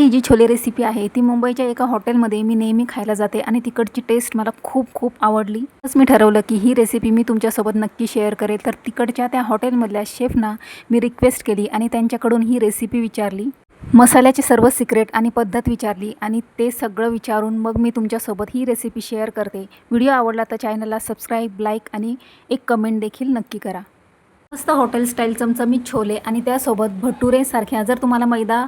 ही जी chole recipe आहे ती मुंबईच्या एका हॉटेलमध्ये मी नेहमी खायला जाते आणि तिकडची टेस्ट मला खूप आवडली. मी ठरवलं की ही रेसिपी मी तुमच्यासोबत नक्की शेअर करेल. तर तिकडच्या त्या हॉटेलमधल्या शेफना मी रिक्वेस्ट केली आणि त्यांच्याकडून ही रेसिपी विचारली. मसाल्याचे सर्व सिक्रेट आणि पद्धत विचारली आणि ते सगळं विचारून मग मी तुमच्यासोबत ही रेसिपी शेअर करते. व्हिडिओ आवडला तर चॅनलला सबस्क्राईब, लाईक आणि एक कमेंट देखील नक्की करा. मस्त हॉटेल स्टाईल चमचमीत छोले आणि त्यासोबत भटुरेसारख्या, जर तुम्हाला मैदा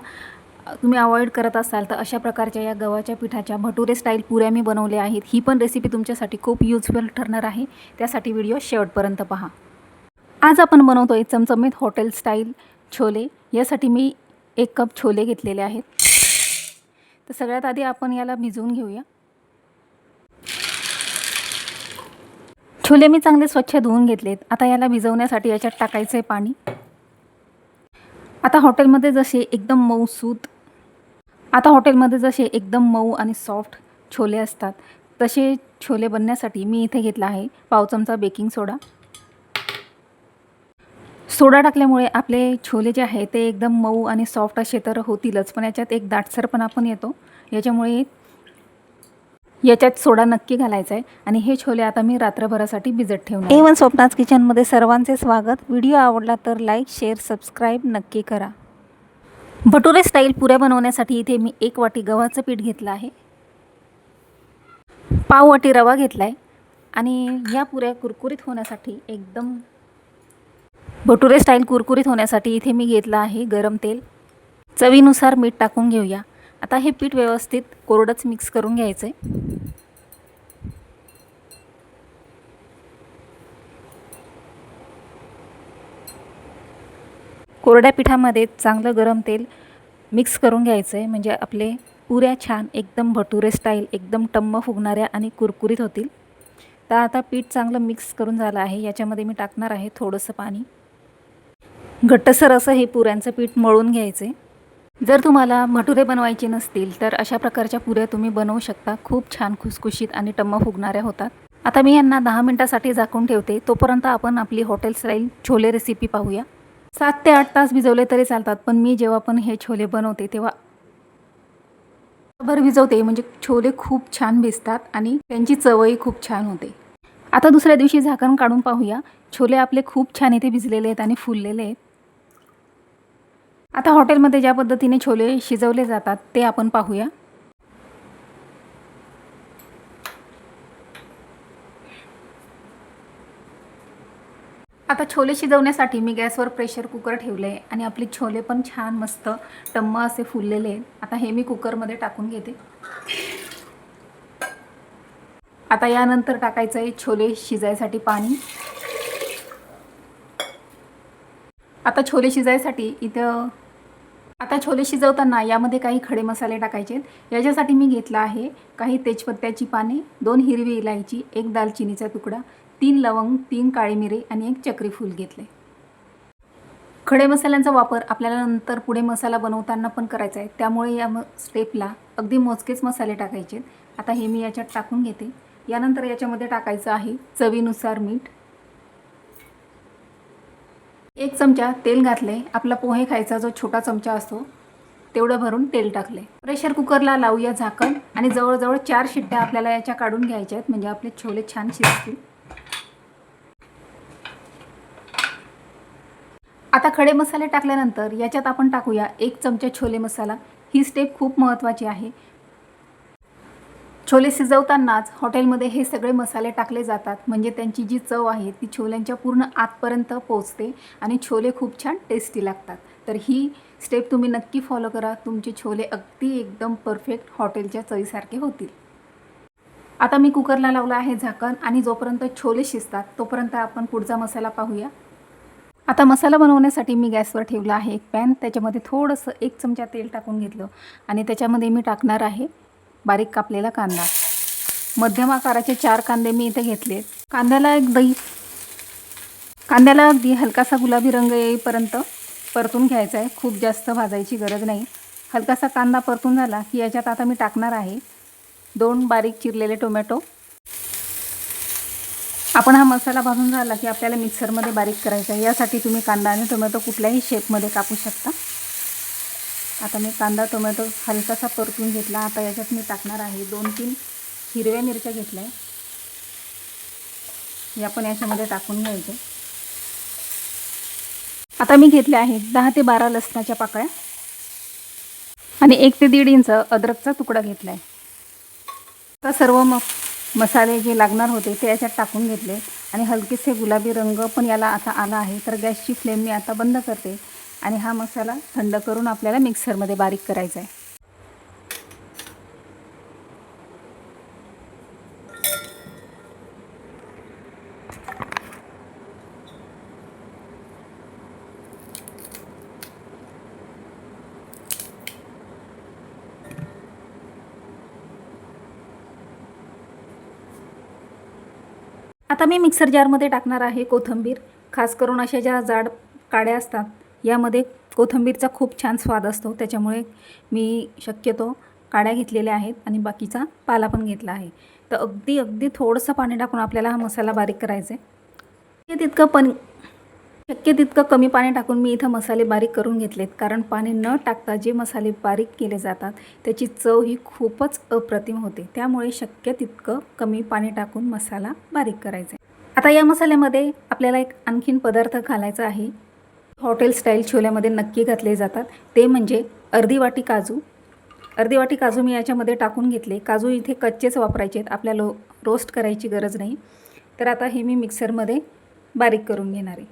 तुम्ही अवॉइड करत असाल तर अशा प्रकारच्या या गव्हाच्या पिठाच्या भटुरे स्टाईल पुऱ्या मी बनवल्या आहेत. ही पण रेसिपी तुमच्यासाठी खूप युजफुल ठरणार आहे, त्यासाठी व्हिडिओ शेवटपर्यंत पहा. आज आपण बनवतोय चमचमीत हॉटेल स्टाईल छोले. यासाठी मी 1 कप छोले घेतलेले आहेत. तर सगळ्यात आधी आपण याला भिजवून घेऊया. छोले मी चांगले स्वच्छ धुवून घेतलेत. आता याला भिजवण्यासाठी याच्यात टाकायचं आहे पाणी. आता हॉटेलमध्ये जसे एकदम मऊ आणि सॉफ्ट छोले असतात, तसे छोले बनण्यासाठी मी इथे घेतला आहे पाव चमचा बेकिंग सोडा. सोडा टाकल्यामुळे आपले छोले जे आहे ते एकदम मऊ आणि सॉफ्ट असे तर होतीलच, पण याच्यात एक दाटसरपणा पण येतो. याच्यामुळे याच्यात सोडा नक्की घालायचा आहे. आणि हे छोले आता मी रात्रभरासाठी भिजत ठेवणार. A1 स्वप्नाज किचनमध्ये सर्वांचे स्वागत. व्हिडिओ आवडला तर लाईक, शेअर, सबस्क्राईब नक्की करा. भटुरे स्टाईल पुऱ्या बनवण्यासाठी इथे मी 1 वाटी गव्हाचं पीठ घेतलं आहे, पाव वाटी रवा घेतला आहे आणि या पुऱ्या कुरकुरीत होण्यासाठी भटुरे स्टाईल कुरकुरीत होण्यासाठी इथे मी घेतलं आहे गरम तेल. चवीनुसार मीठ टाकून घेऊया. आता हे पीठ व्यवस्थित कोरडंच मिक्स करून घ्यायचं आहे. कोरड्या पिठामध्ये चांगलं गरम तेल मिक्स करून घ्यायचं आहे, म्हणजे आपले पुऱ्या छान एकदम भटुरे स्टाईल एकदम टम्म फुगणाऱ्या आणि कुरकुरीत होतील. तर आता पीठ चांगलं मिक्स करून झालं आहे. याच्यामध्ये मी टाकणार आहे थोडंसं पाणी. घट्टसर असं हे पुऱ्यांचं पीठ मळून घ्यायचं आहे. जर तुम्हाला भटुरे बनवायचे नसतील तर अशा प्रकारच्या पुऱ्या तुम्ही बनवू शकता. खूप छान खुसखुशीत आणि टम्म फुगणाऱ्या होतात. आता मी यांना 10 मिनिटासाठी झाकून ठेवते. तोपर्यंत आपण आपली हॉटेल स्टाईल छोले रेसिपी पाहूया. 7 ते 8 तास भिजवले तरी चालतात, पण मी जेव्हा पण हे छोले बनवते तेव्हा भर भिजवते, म्हणजे छोले खूप छान भिजतात आणि त्यांची चवही खूप छान होते. आता दुसऱ्या दिवशी झाकण काढून पाहूया. छोले आपले खूप छान इथे भिजलेले आहेत आणि फुललेले आहेत. आता हॉटेलमध्ये ज्या पद्धतीने छोले शिजवले जातात ते आपण पाहूया. आता छोले शिजवण्यासाठी मी गॅसवर प्रेशर कुकर ठेवले आहे आणि आपले छोले पण छान मस्त टम्म असे फुललेले आहेत. आता हे मी कुकरमध्ये टाकून घेते. आता यानंतर टाकायचं आहे छोले शिजायसाठी पाणी. आता छोले शिजवताना यामध्ये काही खडे मसाले टाकायचे आहेत. याच्यासाठी मी घेतला आहे काही तेजपत्त्याची पाने, 2 हिरवी इलायची, 1 दालचिनीचा तुकडा, 3 लवंग, 3 काळी मिरे आणि 1 चक्री फूल घेतले. खडे मसाल्यांचा वापर आपल्याला नंतर पुढे मसाला बनवताना पण करायचा आहे, त्यामुळे या स्टेपला अगदी मोजकेच मसाले टाकायचे आहेत. आता हे मी याच्यात टाकून घेते. यानंतर याच्यामध्ये टाकायचं आहे चवीनुसार मीठ. 1 चमचा तेल घातले. आपला पोहे खायचा जो छोटा चमचा असतो तेवढं भरून तेल टाकले. प्रेशर कुकरला लावूया झाकण आणि जवळजवळ 4 शिट्ट्या आपल्याला याच्या काढून घ्यायच्या आहेत, म्हणजे आपले छोले छान शिजतील. आता खडे मसाले टाकल्यानंतर याच्यात आपण टाकूया 1 चमचा छोले मसाला. ही स्टेप खूप महत्त्वाची आहे. छोले शिजवतानाच हॉटेलमध्ये हे सगळे मसाले टाकले जातात, म्हणजे त्यांची जी चव आहे ती छोल्यांच्या पूर्ण आतपर्यंत पोहोचते आणि छोले खूप छान टेस्टी लागतात. तर ही स्टेप तुम्ही नक्की फॉलो करा. तुमचे छोले अगदी एकदम परफेक्ट हॉटेलच्या चवीसारखे होतील. आता मी कुकरला लावलं आहे झाकण आणि जोपर्यंत छोले शिजतात तोपर्यंत आपण पुढचा मसाला पाहूया. आता मसाला बनवण्यासाठी मी गॅसवर ठेवला आहे एक पॅन. त्याच्यामध्ये थोडंसं 1 चमचा तेल टाकून घेतलं आणि त्याच्यामध्ये मी टाकणार आहे बारीक कापलेला कांदा. मध्यम आकाराचे 4 कांदे मी इथे घेतले. कांद्याला अगदी हलकासा गुलाबी रंग येईपर्यंत परतून घ्यायचा आहे. खूप जास्त भाजायची गरज नाही. हलकासा कांदा परतून झाला की याच्यात आता मी टाकणार आहे 2 बारीक चिरलेले टोमॅटो. आपण हा मसाला भाजून झाला की आपल्याला मिक्सरमध्ये बारीक करायचा आहे. यासाठी तुम्ही कांदा आणि टोमॅटो कुठल्याही शेपमध्ये कापू शकता. आता मी कांदा टोमॅटो हलकासा परतून घेतला. आता याच्यात मी टाकणार आहे 2-3 हिरव्या मिरच्या घेतल्या आहे. या पण याच्यामध्ये टाकून घ्यायचे. आता मी घेतले आहे 10 ते 12 लसणाच्या पाकळ्या आणि 1 ते 1.5 इंच अद्रकचा तुकडा घेतला आहे. आता सर्व मसाले जे लागणार होते ते याच्यात टाकून घेतले आणि हलकेसे गुलाबी रंग पण याला आता आला आहे. तर गॅसची फ्लेम मी आता बंद करते आणि हा मसाला थंड करून आपल्याला मिक्सरमध्ये बारीक करायचा आहे. आता मी मिक्सर जारमध्ये टाकणार आहे कोथिंबीर. खास करून अशा ज्या जाड काड्या असतात यामध्ये कोथिंबीरचा खूप छान स्वाद असतो. त्याच्यामुळे मी शक्यतो काड्या घेतलेल्या आहेत आणि बाकीचा पाला पण घेतला आहे. तर अगदी थोडंसं पाणी टाकून आपल्याला हा मसाला बारीक करायचा आहे. शक्य तितकं कमी पाणी टाकून मी इथं मसाले बारीक करून घेतलेत. कारण पाणी न टाकता जे मसाले बारीक केले जातात त्याची चव ही खूपच अप्रतिम होते. त्यामुळे शक्य तितकं कमी पाणी टाकून मसाला बारीक करायचा आहे. आता या मसाल्यामध्ये आपल्याला एक आणखीन पदार्थ घालायचा आहे. हॉटेल स्टाईल छोल्यामध्ये नक्की घातले जातात ते म्हणजे अर्धी वाटी काजू. अर्धी वाटी काजू मी याच्यामध्ये टाकून घेतले. काजू इथे कच्चेच वापरायचे आहेत, आपल्याला रोस्ट करायची गरज नाही. तर आता हे मी मिक्सरमध्ये बारीक करून घेणार आहे.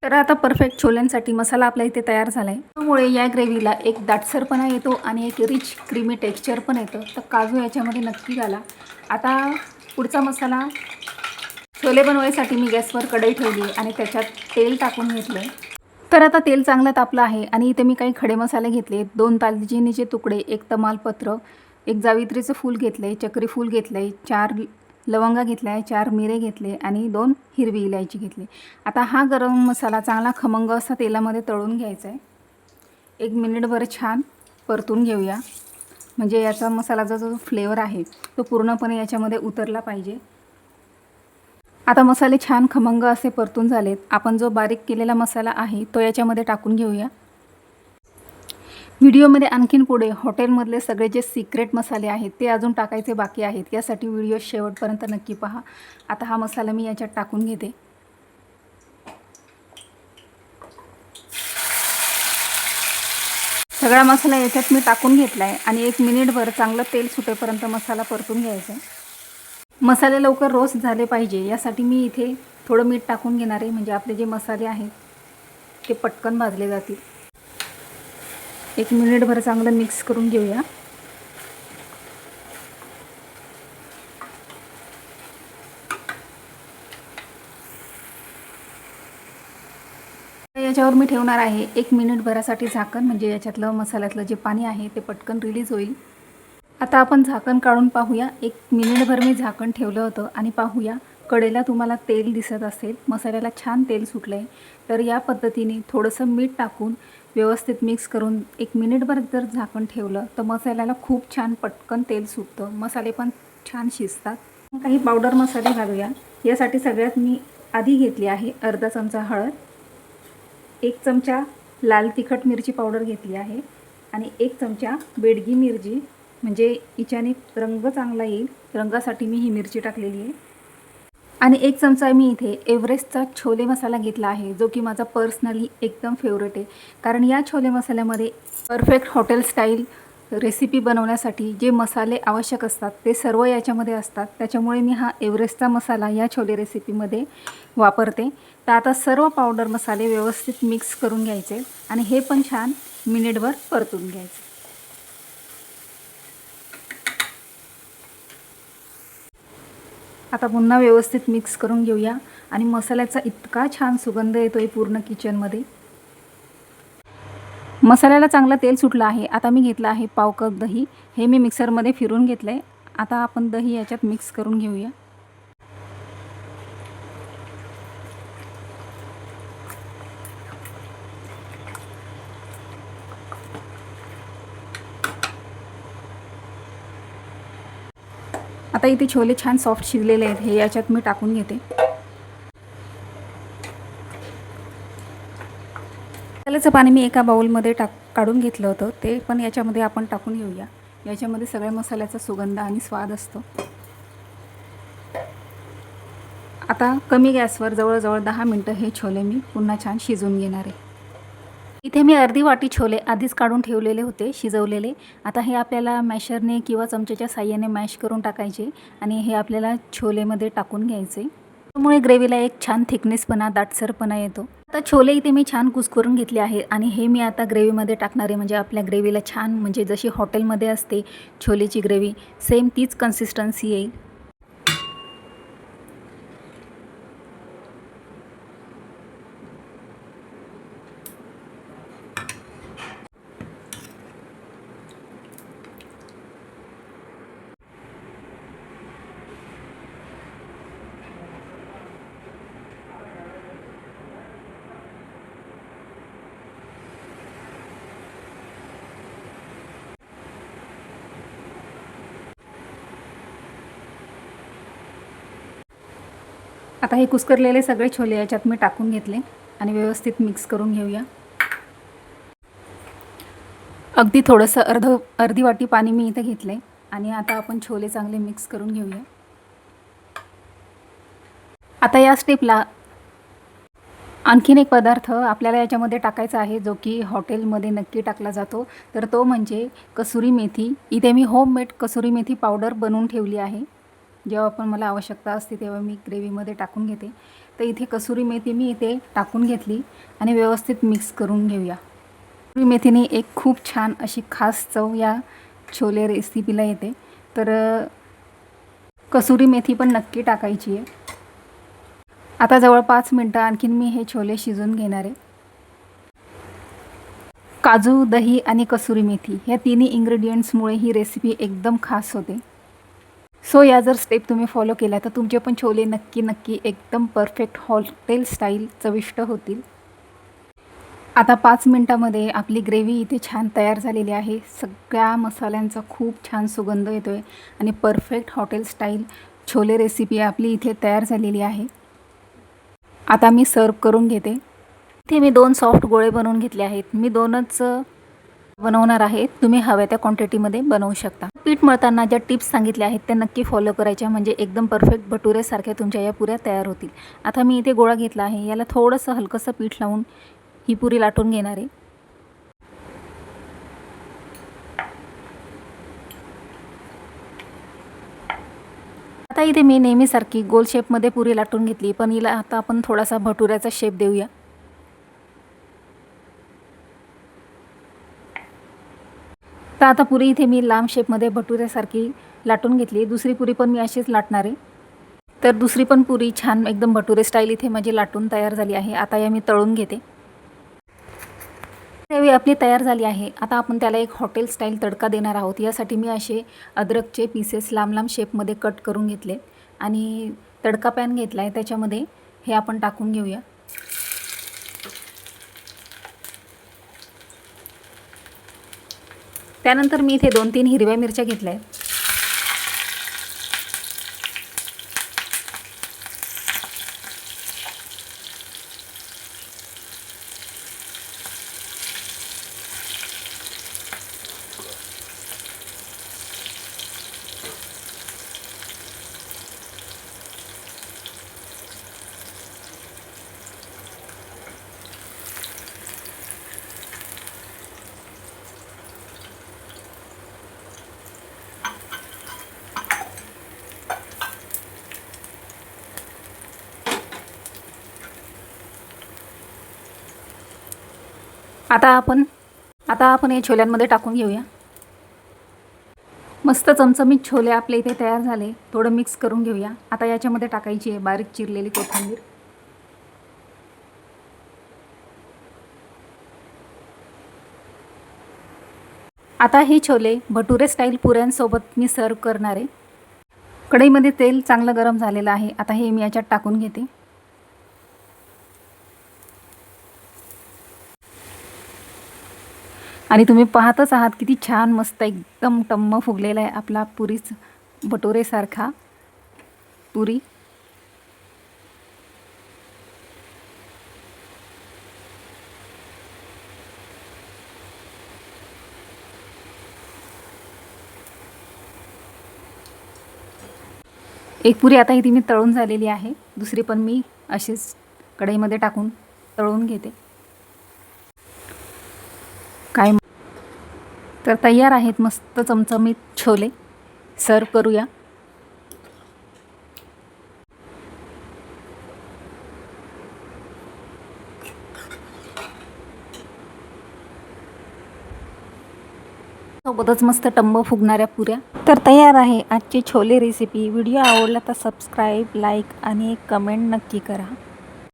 तर आता परफेक्ट छोल्यांसाठी मसाला आपल्या इथे तयार झाला आहे. त्यामुळे या ग्रेव्हीला एक दाटसरपणा येतो आणि एक रिच क्रीमी टेक्स्चर पण येतं. तर काजू याच्यामध्ये नक्की घाला. आता पुढचा मसाला छोले बनवायसाठी मी गॅसवर कढई ठेवली आणि त्याच्यात तेल टाकून घेतले. तर आता तेल चांगलं तापलं आहे आणि इथे मी काही खडे मसाले घेतले. 2 दालचिनीचे तुकडे, 1 तमालपत्र, 1 जावित्रीचं फूल घेतले, चक्री फूल घेतले, 4 लवंगा घेतल्या आहे, 4 मिरे घेतले आणि 2 हिरवी इलायची घेतली. आता हा गरम मसाला चांगला खमंग असा तेलामध्ये तळून घ्यायचा आहे. 1 मिनिटभर छान परतून घेऊया. म्हणजे याचा मसालाचा जो फ्लेवर आहे तो पूर्णपणे याच्यामध्ये उतरला पाहिजे. आता मसाले छान खमंग असे परतून झालेत. आपण जो बारीक केलेला मसाला आहे तो याच्यामध्ये टाकून घेऊया. व्हिडिओमध्ये आणखीन पुढे हॉटेलमधले सगळे जे सिक्रेट मसाले आहेत ते अजून टाकायचे बाकी आहेत. यासाठी व्हिडिओ शेवटपर्यंत नक्की पहा. आता हा मसाला मी याच्यात टाकून घेते. सगळा मसाला याच्यात मी टाकून घेतला आहे आणि 1 मिनिटभर चांगलं तेल सुटेपर्यंत मसाला परतून घ्यायचा आहे. मसाले लवकर रोस्ट झाले पाहिजे यासाठी मी इथे थोडं मीठ टाकून घेणार आहे. म्हणजे आपले जे मसाले आहेत ते पटकन भाजले जातील. 1 मिनिटभर चांगलं मिक्स करून घेऊया. याच्यावर मी ठेवणार आहे 1 मिनिटभरासाठी झाकण. म्हणजे याच्यातलं मसाल्यातलं जे पाणी आहे ते पटकन रिलीज होईल. आता आपण झाकण काढून पाहूया. 1 मिनिटभर मी झाकण ठेवलं होतं आणि पाहूया कडेला तुम्हाला तेल दिसत असेल. मसाल्याला छान तेल सुटलं आहे. तर या पद्धतीने थोडंसं मीठ टाकून व्यवस्थित मिक्स करून 1 मिनिटभर जर झाकण ठेवलं तर मसाल्याला खूप छान पटकन तेल सुटतं. मसाले पण छान शिजतात. काही पावडर मसाले घालूया. यासाठी सगळ्यात मी आधी घेतली आहे अर्धा चमचा हळद, 1 चमचा लाल तिखट मिरची पावडर घेतली आहे आणि 1 चमचा बेडगी मिरची. म्हणजे हिच्याने रंग चांगला येईल, रंगासाठी मी ही मिरची टाकलेली आहे. आणि 1 चमचा मी इथे एव्हरेस्टचा छोले मसाला घेतला आहे, जो की माझा पर्सनली एकदम फेवरेट आहे. कारण या छोले मसाल्यामध्ये परफेक्ट हॉटेल स्टाईल रेसिपी बनवण्यासाठी जे मसाले आवश्यक असतात ते सर्व याच्यामध्ये असतात. त्याच्यामुळे मी हा एव्हरेस्टचा मसाला या छोले रेसिपीमध्ये वापरते. तर आता सर्व पावडर मसाले व्यवस्थित मिक्स करून घ्यायचे आणि हे पण छान मिनिटभर परतून घ्यायचे. आता पुन्हा व्यवस्थित मिक्स करून घेऊया आणि मसाल्याचा इतका छान सुगंध येतोय पूर्ण किचनमध्ये. मसाल्याला चांगलं तेल सुटलं आहे. आता मी घेतलं आहे पाव कप दही. हे मी मिक्सरमध्ये फिरून घेतलं आहे. आता आपण दही याच्यात मिक्स करून घेऊया. आता इथे छोले छान सॉफ्ट शिजलेले आहेत. हे याच्यात मी टाकून घेते. मसाल्याचं पाणी मी एका बाउलमध्ये काढून घेतलं होतं, ते पण याच्यामध्ये आपण टाकून घेऊया. याच्यामध्ये सगळ्या मसाल्याचा सुगंध आणि स्वाद असतो. आता कमी गॅसवर जवळजवळ 10 मिनटं हे छोले मी पुन्हा छान शिजवून घेणार आहे. इथे मी अर्धी वाटी छोले आधीच काढून ठेवलेले होते शिजवलेले. आता हे आपल्याला मॅशरने किंवा चमच्याच्या साहाय्याने मॅश करून टाकायचे आणि हे आपल्याला छोलेमध्ये टाकून घ्यायचे. त्यामुळे ग्रेव्हीला एक छान थिकनेसपणा, दाटसरपणा येतो. आता छोले इथे मी छान कुस्करून घेतले आहे आणि हे मी आता ग्रेव्हीमध्ये टाकणार आहे. म्हणजे आपल्या ग्रेव्हीला छान, म्हणजे जशी हॉटेलमध्ये असते छोलेची ग्रेव्ही, सेम तीच कन्सिस्टन्सी येईल. आता हे कुस्करलेले सगळे छोले याच्यात मी टाकून घेतले आणि व्यवस्थित मिक्स करून घेऊया. अगदी थोडंसं अर्धी वाटी पाणी मी इथे घेतले आणि आता आपण छोले चांगले मिक्स करून घेऊया. आता या स्टेपला आणखीन एक पदार्थ आपल्याला याच्यामध्ये टाकायचा आहे, जो की हॉटेलमध्ये नक्की टाकला जातो, तर तो म्हणजे कसुरी मेथी. इथे मी होममेड कसुरी मेथी पावडर बनवून ठेवली आहे. जेव्हा पण मला आवश्यकता असते तेव्हा मी ग्रेव्हीमध्ये टाकून घेते. तर इथे कसुरी मेथी मी इथे टाकून घेतली आणि व्यवस्थित मिक्स करून घेऊया. कसुरी मेथीने एक खूप छान अशी खास चव या छोले रेसिपीला येते. तर कसुरी मेथी पण नक्की टाकायची आहे. आता जवळ 5 मिनटं आणखीन मी हे छोले शिजवून घेणार आहे. काजू, दही आणि कसुरी मेथी या तिन्ही इन्ग्रेडियंट्समुळे ही रेसिपी एकदम खास होते. सो या जर स्टेप तुम्ही फॉलो केल्या तर तुमचे पण छोले नक्की एकदम परफेक्ट हॉटेल स्टाईल चविष्ट होतील. आता 5 मिनटामध्ये आपली ग्रेव्ही इथे छान तयार झालेली आहे. सगळ्या मसाल्यांचा खूप छान सुगंध येतो आहे आणि perfect hotel style chole recipe आपली इथे तयार झालेली आहे. आता मी सर्व करून घेते. इथे मी 2 सॉफ्ट गोळे बनवून घेतले आहेत. मी 2च बनवणार आहे. तुम्ही हव्या त्या क्वांटिटीमध्ये बनवू शकता. पीठ मळताना ज्या टिप्स सांगितल्या आहेत त्या नक्की फॉलो करायच्या, म्हणजे एकदम परफेक्ट भटुरेसारख्या तुमच्या या पुऱ्या तयार होतील. आता मी इथे गोळा घेतला आहे. याला थोडंसं हलकंसं पीठ लावून ही पुरी लाटून घेणार आहे. आता इथे मी नेहमीसारखी गोल शेपमध्ये पुरी लाटून घेतली, पण हिला आता आपण थोडासा भटुऱ्याचा शेप देऊया. तर आता पुरी इथे मी लांब शेपमध्ये भटुऱ्यासारखी लाटून घेतली. दुसरी पुरी पण मी अशीच लाटणार आहे. तर दुसरी पण पुरी छान एकदम भटुरे स्टाईल इथे माझी लाटून तयार झाली आहे. आता या मी तळून घेते. ग्रेव्ही आपली तयार झाली आहे. आता आपण त्याला एक हॉटेल स्टाईल तडका देणार आहोत. यासाठी मी असे अद्रकचे पीसेस लांब शेपमध्ये कट करून घेतले आणि तडका पॅन घेतला आहे. त्याच्यामध्ये हे आपण टाकून घेऊया. त्यानंतर मी इथे 2-3 हिरव्या मिरच्या घेतल्या आहेत. आता आपण हे छोल्यांमध्ये टाकून घेऊया. मस्त चमचमीत छोले आपले इथे तयार झाले. थोडं मिक्स करून घेऊया. आता याच्यामध्ये टाकायची आहे बारीक चिरलेली कोथिंबीर. आता हे छोले भटुरे स्टाईल पुऱ्यांसोबत मी सर्व करणार आहे. कढईमध्ये तेल चांगलं गरम झालेलं आहे. आता हे मी याच्यात टाकून घेते. आणि तुम्ही पाहतच आहात किती छान मस्त एकदम टम्म फुगलेला आहे आपला पुरीच भटुरेसारखा पुरी. एक पुरी आता इथे मी तळून झालेली आहे, दुसरी पण मी अशीच कढईमध्ये टाकून तळून घेते. काय तर तयार आहेत मस्त चमचमीत छोले. सर्व करूया. सोबतच मस्त टम्म फुगणाऱ्या पुऱ्या. तर तयार आहे आजची छोले रेसिपी. व्हिडिओ आवडला तर सबस्क्राईब, लाईक आणि एक कमेंट नक्की करा.